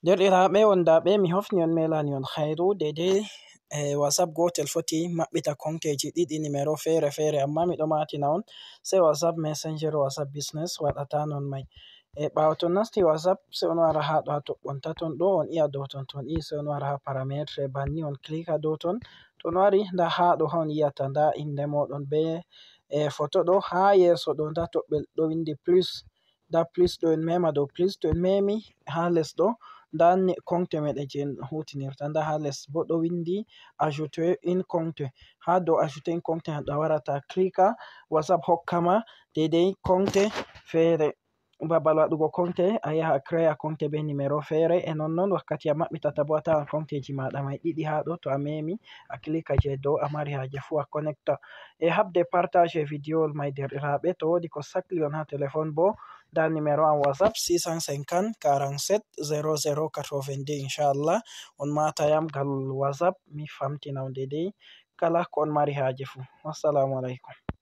Derɗiraaɓe wondaɓe mi hofni on melani on hairu daidai WhatsApp gotel foti maɓɓita konteji ɗiɗi numero fere-fere amma miɗo matina on sai WhatsApp Messenger, WhatsApp Business waɗata non mai. Ɓawo to nasti WhatsApp sai on wara ha ɗo ha toɓɓon taton ɗo on iya dow ton to on yi sai on wara ha parametre banni on klika dow ton. To on wari nda ha ɗo ha on yiyata nda inde moɗon be photo ɗo ha yeso ɗo nda toɓɓel ɗo windi plus. Nda plus ɗo en mema dow plus to en memi ha les ɗo nda konte meɗen je en hutinirta nda ha les bo ɗo windi ajouter une compte. Ha dow ajouter une compte a warata klika WhatsApp hokkama daidai konte fere. Babal waɗugo konte a yaha a crea konte be numero fere e nonnon wakkati a maɓɓitata bo a tawan konteji maɗa mai ɗiɗi ha ɗo to a memi a klika je dow a mari haje fu a connecta. Habde partage video mai derɗiraɓe to wodi ko sakli on ha telephone bo nda numero am WhatsApp 650 47 00 82 inchallah on mata yam ngal WhatsApp mi famtina on daidai kala ko on mari haje fu. Wassalamu alaikum.